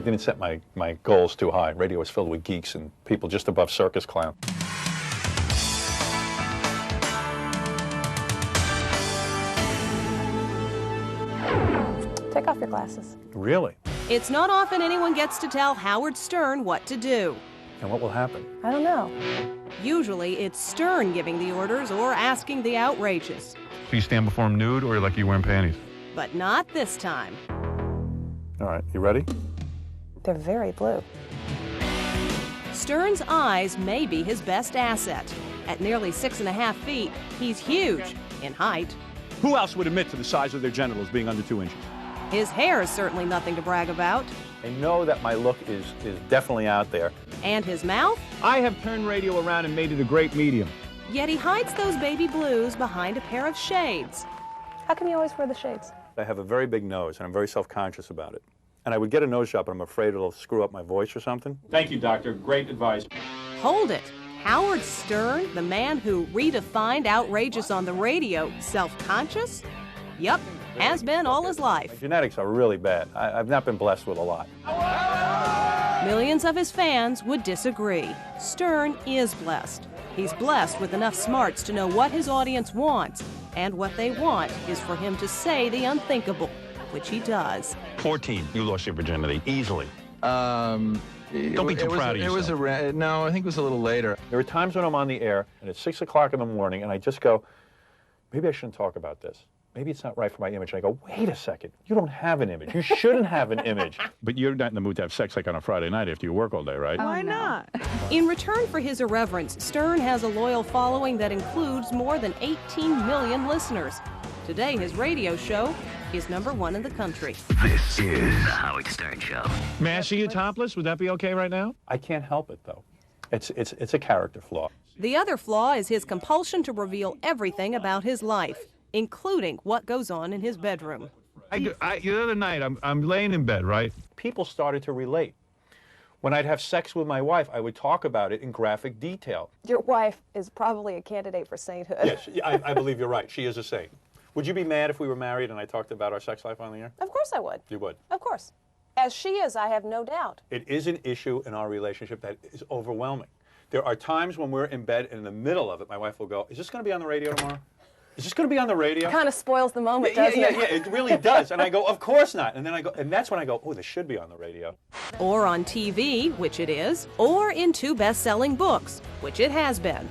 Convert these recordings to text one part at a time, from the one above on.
didn't set my goals too high. Radio was filled with geeks and people just above circus clown. Take off your glasses. Really? It's not often anyone gets to tell Howard Stern what to do. And what will happen? I don't know. Usually it's Stern giving the orders or asking the outrageous. Do you stand before him nude or like you wearing panties? But not this time. All right, you ready? They're very blue. Stern's eyes may be his best asset. At nearly 6.5 feet, he's huge in height. Who else would admit to the size of their genitals being under 2 inches? His hair is certainly nothing to brag about. I know that my look is definitely out there. And his mouth? I have turned radio around and made it a great medium. Yet he hides those baby blues behind a pair of shades. How come you always wear the shades? I have a very big nose, and I'm very self-conscious about it. And I would get a nose job, but I'm afraid it'll screw up my voice or something. Thank you, doctor. Great advice. Hold it. Howard Stern, the man who redefined outrageous on the radio, self-conscious? Yup, has been all his life. My genetics are really bad. I've not been blessed with a lot. Millions of his fans would disagree. Stern is blessed. He's blessed with enough smarts to know what his audience wants, and what they want is for him to say the unthinkable, which he does. 14, you lost your virginity, easily. Don't be too proud of yourself. No, I think it was a little later. There are times when I'm on the air, and it's 6 o'clock in the morning, and I just go, maybe I shouldn't talk about this. Maybe it's not right for my image. And I go, wait a second, you don't have an image. You shouldn't have an image. But you're not in the mood to have sex like on a Friday night after you work all day, right? Why not? In return for his irreverence, Stern has a loyal following that includes more than 18 million listeners. Today, his radio show is #1 in the country. This is the Howard Stern Show. May I see you topless? Would that be okay right now? I can't help it, though. It's a character flaw. The other flaw is his compulsion to reveal everything about his life, including what goes on in his bedroom. The other night, I'm laying in bed, right? People started to relate. When I'd have sex with my wife, I would talk about it in graphic detail. Your wife is probably a candidate for sainthood. Yes, I believe you're right. She is a saint. Would you be mad if we were married and I talked about our sex life on the air? Of course I would. You would? Of course. As she is, I have no doubt. It is an issue in our relationship that is overwhelming. There are times when we're in bed and in the middle of it, my wife will go, is this going to be on the radio tomorrow? Is this going to be on the radio? Kind of spoils the moment, doesn't it? Yeah, it really does. And I go, of course not. And then I go, and that's when I go, oh, this should be on the radio. Or on TV, which it is, or in 2 best-selling books, which it has been.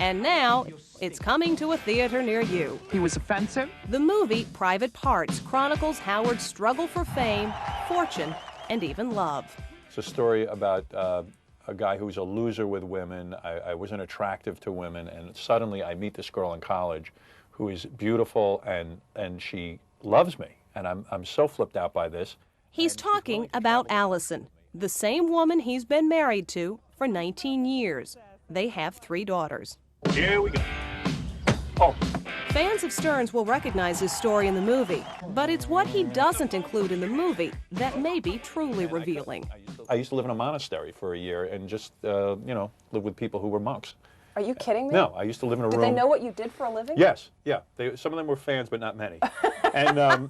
And now, it's coming to a theater near you. He was offensive? The movie Private Parts chronicles Howard's struggle for fame, fortune, and even love. It's a story about a guy who's a loser with women. I wasn't attractive to women, and suddenly I meet this girl in college who is beautiful, and she loves me. And I'm so flipped out by this. He's talking about Allison, the same woman he's been married to for 19 years. They have 3 daughters. Here we go. Oh. Fans of Stern's will recognize his story in the movie, but it's what he doesn't include in the movie that may be truly revealing. I used to live in a monastery for a year and just, live with people who were monks. Are you kidding me? No, I used to live in a room. Did they know what you did for a living? Yes, yeah. Some of them were fans, but not many. And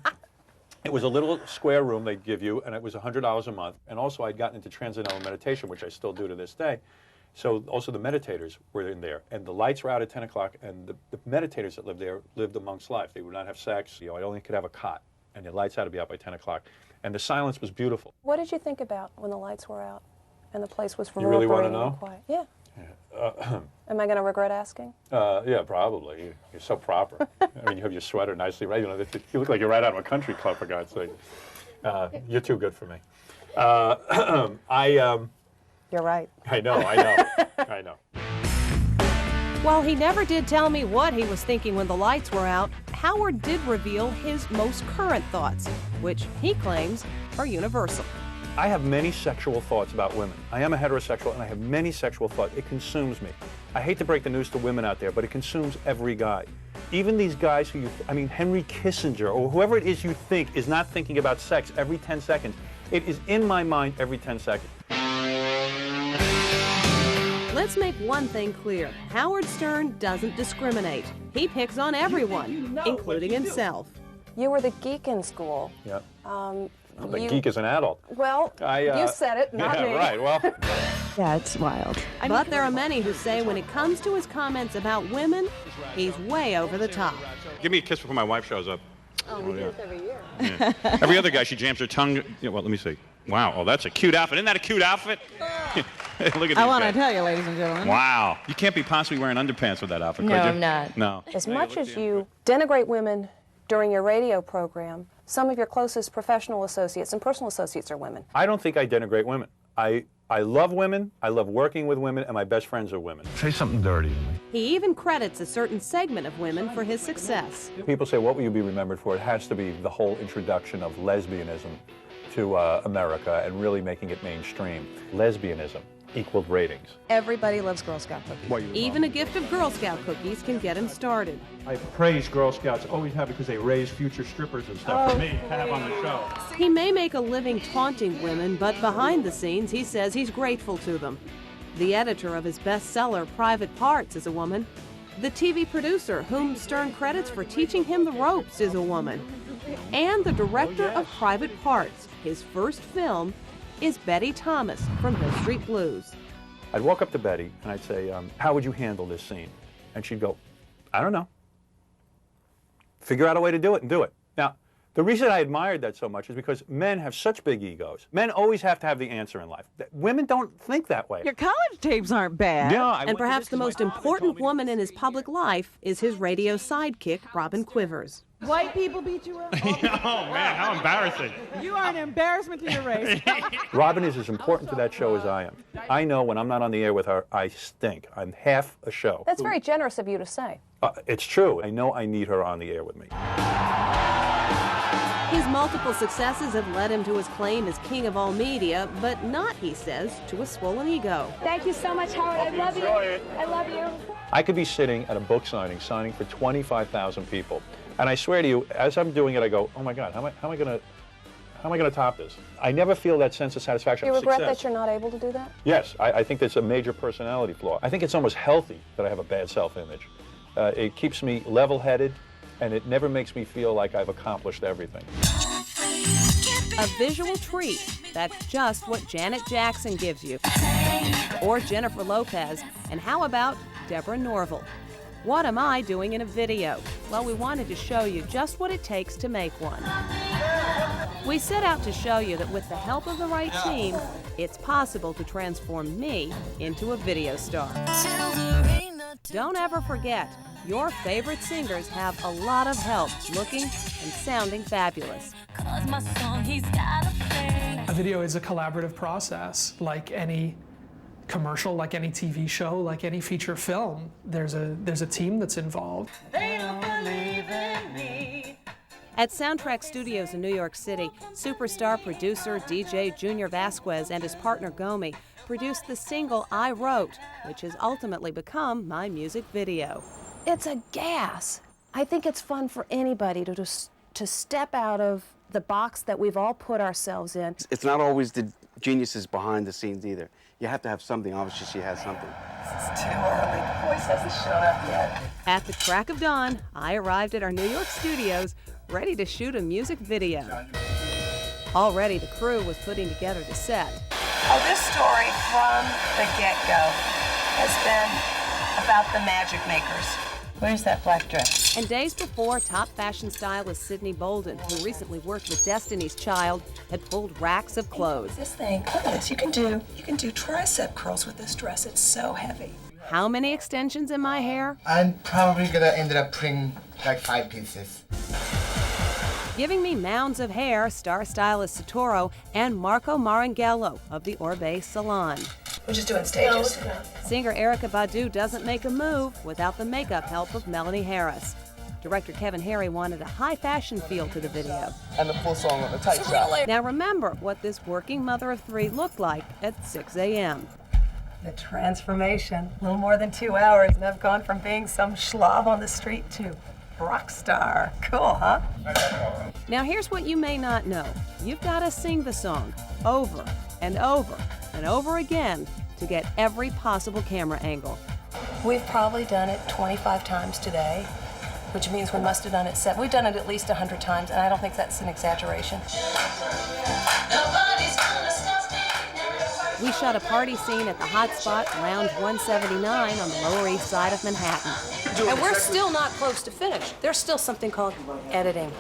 it was a little square room they'd give you, and it was $100 a month. And also I'd gotten into transcendental meditation, which I still do to this day. So also the meditators were in there, and the lights were out at 10 o'clock, and the meditators that lived there lived a monk's life. They would not have sex. I only could have a cot, and the lights had to be out by 10 o'clock. And the silence was beautiful. What did you think about when the lights were out and the place was You really want to reverberating know? and quiet? Yeah. Am I going to regret asking? Yeah, probably. You're so proper. I mean, you have your sweater nicely right. You look like you're right out of a country club, for God's sake. You're too good for me. You're right. I know. I know. While he never did tell me what he was thinking when the lights were out, Howard did reveal his most current thoughts, which he claims are universal. I have many sexual thoughts about women. I am a heterosexual, and I have many sexual thoughts. It consumes me. I hate to break the news to women out there, but it consumes every guy. Even these guys Henry Kissinger, or whoever it is you think is not thinking about sex every 10 seconds. It is in my mind every 10 seconds. Let's make one thing clear. Howard Stern doesn't discriminate. He picks on everyone, including himself. You were the geek in school. Yeah. I'm a you- geek as an adult. Well, you said it, not yeah, me. right. Well, Yeah, it's wild. But there are many who say when it comes to his comments about women, he's way over the top. Give me a kiss before my wife shows up. Oh, we do this every year. Yeah. Every other guy, she jams her tongue. Yeah, well, let me see. Wow. Oh, that's a cute outfit. Isn't that a cute outfit? Look at these I want to guys. tell you, ladies and gentlemen. Wow. You can't be possibly wearing underpants with that outfit, could you? No, I'm not. No. As much as you denigrate women during your radio program, some of your closest professional associates and personal associates are women. I don't think I denigrate women. I love women, I love working with women, and my best friends are women. Say something dirty to me. He even credits a certain segment of women for his success. People say, what will you be remembered for? It has to be the whole introduction of lesbianism to America and really making it mainstream. Lesbianism equaled ratings. Everybody loves Girl Scout cookies. Even a gift of Girl Scout cookies can get him started. I praise Girl Scouts, always have, because they raise future strippers and stuff for me to have on the show. He may make a living taunting women, but behind the scenes, he says he's grateful to them. The editor of his bestseller, Private Parts, is a woman. The TV producer, whom Stern credits for teaching him the ropes, is a woman. And the director of Private Parts, his first film, is Betty Thomas from Hill Street Blues. I'd walk up to Betty and I'd say, how would you handle this scene? And she'd go, I don't know. Figure out a way to do it and do it. Now, the reason I admired that so much is because men have such big egos. Men always have to have the answer in life. Women don't think that way. Your college tapes aren't bad. Yeah, And perhaps the most important woman in his public life is his radio sidekick, Robin Quivers. White people beat you up. Oh, man, how embarrassing. You are an embarrassment to your race. Robin is as important to that show as I am. I know when I'm not on the air with her, I stink. I'm half a show. That's very generous of you to say. It's true. I know I need her on the air with me. His multiple successes have led him to his claim as king of all media, but not, he says, to a swollen ego. Thank you so much, Howard. I love you. I love you. I could be sitting at a book signing for 25,000 people. And I swear to you, as I'm doing it, I go, oh my God, how am I going to top this? I never feel that sense of satisfaction. Do you of regret success. that you're not able to do that? Yes, I think that's a major personality flaw. I think it's almost healthy that I have a bad self-image. It keeps me level-headed, and it never makes me feel like I've accomplished everything. A visual treat. That's just what Janet Jackson gives you. Or Jennifer Lopez. And how about Deborah Norville? What am I doing in a video? Well, we wanted to show you just what it takes to make one. We set out to show you that with the help of the right team, it's possible to transform me into a video star. Don't ever forget, your favorite singers have a lot of help looking and sounding fabulous. A video is a collaborative process, like any commercial, like any TV show, like any feature film. There's a team that's involved. At Soundtrack Studios in New York City, superstar producer DJ Junior Vasquez and his partner Gomi produced the single I Wrote, which has ultimately become my music video. It's a gas. I think it's fun for anybody to step out of the box that we've all put ourselves in. It's not always the geniuses behind the scenes either. You have to have something. Obviously, she has something. It's too early. The voice hasn't shown up yet. At the crack of dawn, I arrived at our New York studios, ready to shoot a music video. Already, the crew was putting together the set. Oh, this story from the get-go has been about the magic makers. Where's that black dress? And days before, top fashion stylist Sydney Bolden, who recently worked with Destiny's Child, had pulled racks of clothes. This thing, look at this. You can do tricep curls with this dress. It's so heavy. How many extensions in my hair? I'm probably gonna end up putting like 5 pieces. Giving me mounds of hair, star stylist Satoro and Marco Maranghello of the Orbe Salon. We're just doing stages. Singer Erykah Badu doesn't make a move without the makeup help of Melanie Harris. Director Kevin Harry wanted a high fashion feel to the video. And the full song on the tight shot. Now remember what this working mother of 3 looked like at 6 a.m. The transformation, a little more than 2 hours, and I've gone from being some schlub on the street to rock star. Cool, huh? Now here's what you may not know. You've got to sing the song over and over and over again to get every possible camera angle. We've probably done it 25 times today. which means we must have done it 7. We've done it at least 100 times, and I don't think that's an exaggeration. We shot a party scene at the Hot Spot, Lounge 179 on the Lower East Side of Manhattan. And we're still not close to finish. There's still something called editing.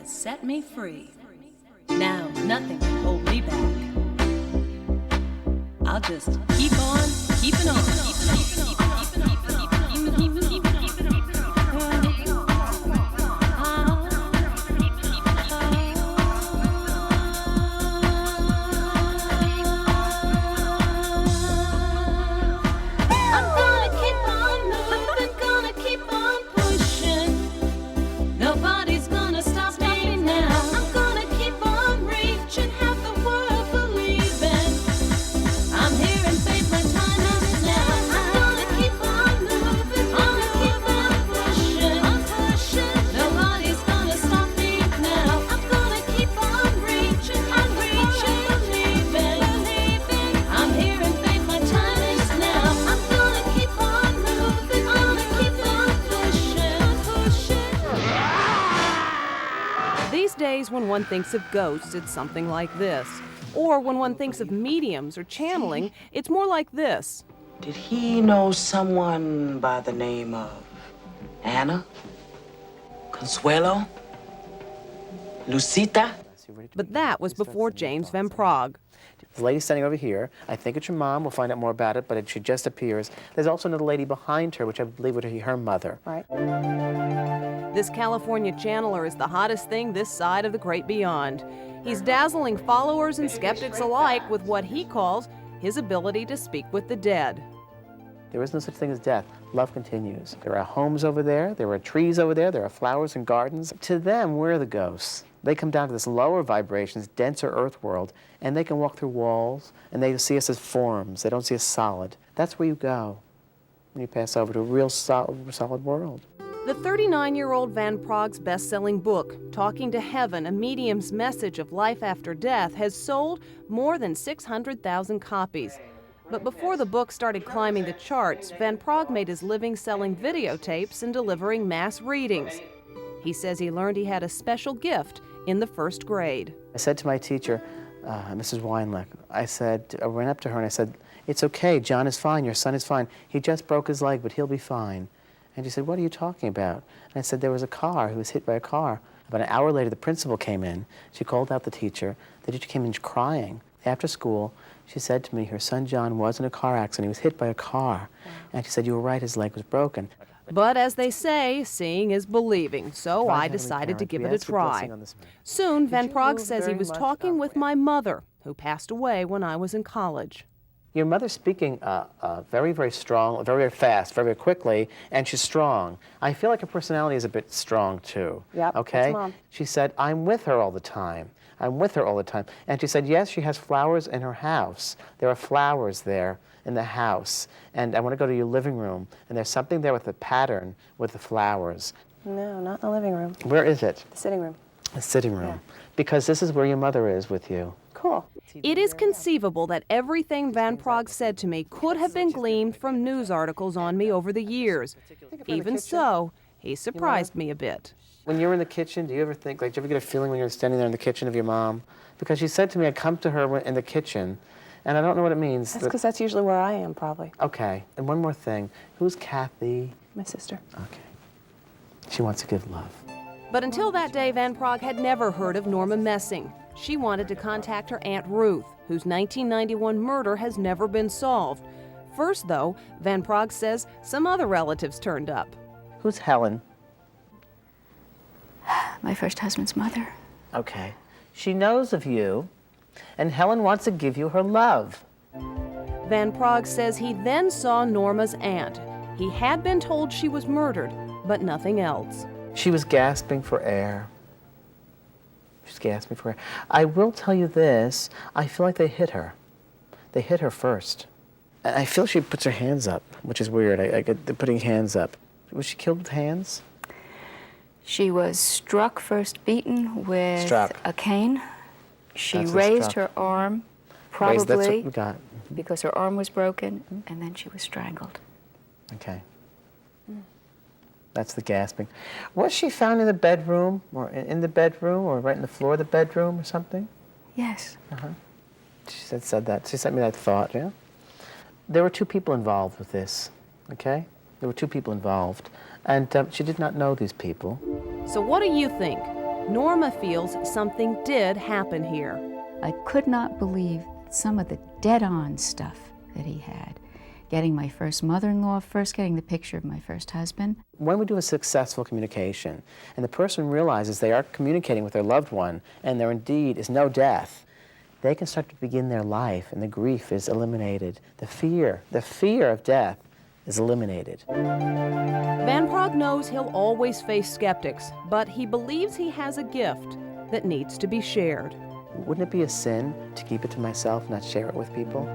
Set me free. Now nothing can hold me back. I'll just keep on keeping on. When one thinks of ghosts, it's something like this. Or when one thinks of mediums or channeling, it's more like this. Did he know someone by the name of Anna? Consuelo? Lucita? But that was before James Van Praagh. The lady standing over here, I think it's your mom. We'll find out more about it, but she just appears. There's also another lady behind her, which I believe would be her mother. Right. This California channeler is the hottest thing this side of the great beyond. He's dazzling followers and skeptics alike with what he calls his ability to speak with the dead. There is no such thing as death. Love continues. There are homes over there. There are trees over there. There are flowers and gardens. To them, we're the ghosts. They come down to this lower vibrations, denser earth world, and they can walk through walls, and they see us as forms. They don't see us solid. That's where you go when you pass over to a real solid world. The 39-year-old Van Praagh's best-selling book, Talking to Heaven, A Medium's Message of Life After Death, has sold more than 600,000 copies. But before the book started climbing the charts, Van Praagh made his living selling videotapes and delivering mass readings. He says he learned he had a special gift in the first grade. I said to my teacher, Mrs. Weinleck, I went up to her and I said, "It's okay, John is fine, your son is fine. He just broke his leg, but he'll be fine." And she said, "What are you talking about?" And I said, "There was a car, he was hit by a car." About an hour later, the principal came in. She called out the teacher. The teacher came in crying. After school, she said to me, her son John was in a car accident. He was hit by a car. And she said, "You were right, his leg was broken." But as they say, seeing is believing, so I decided to give it a try. Soon, Van Praagh says he was talking with my mother, who passed away when I was in college. Your mother's speaking very, very strong, very, very fast, very, very quickly, and she's strong. I feel like her personality is a bit strong, too. Yep, okay? that's Mom. She said, "I'm with her all the time. I'm with her all the time." And she said, yes, she has flowers in her house. There are flowers there in the house. And I want to go to your living room, and there's something there with the pattern with the flowers. No, not in the living room. Where is it? The sitting room. The sitting room. Yeah. Because this is where your mother is with you. Cool. It is conceivable that everything Van Praagh said to me could have been gleaned from news articles on me over the years. Even so, he surprised me a bit. When you're in the kitchen, do you ever think, like, do you ever get a feeling when you're standing there in the kitchen of your mom? Because she said to me, I'd come to her in the kitchen, and I don't know what it means. That's because that's usually where I am, probably. Okay, and one more thing. Who's Kathy? My sister. Okay. She wants to give love. But until that day, Van Praagh had never heard of Norma Messing. She wanted to contact her Aunt Ruth, whose 1991 murder has never been solved. First, though, Van Praagh says some other relatives turned up. Who's Helen? My first husband's mother. Okay. She knows of you, and Helen wants to give you her love. Van Praagh says he then saw Norma's aunt. He had been told she was murdered, but nothing else. She was gasping for air. She's gasping for air. I will tell you this, I feel like they hit her. They hit her first. And I feel she puts her hands up, which is weird. I get the putting hands up. Was she killed with hands? She was struck, first beaten with a cane. She raised her arm, probably that's what we got. Because her arm was broken, and then she was strangled. Okay. That's the gasping. Was she found in the bedroom, or in the bedroom, or right in the floor of the bedroom, or something? Yes. She said that. She sent me that thought, yeah? There were two people involved with this, okay? There were two people involved, and she did not know these people. So what do you think? Norma feels something did happen here. I could not believe some of the dead-on stuff that he had. Getting my first mother-in-law first, getting the picture of my first husband. When we do a successful communication, and the person realizes they are communicating with their loved one, and there indeed is no death, they can start to begin their life, and the grief is eliminated. The fear of death is eliminated. Van Praagh knows he'll always face skeptics, but he believes he has a gift that needs to be shared. Wouldn't it be a sin to keep it to myself, not share it with people?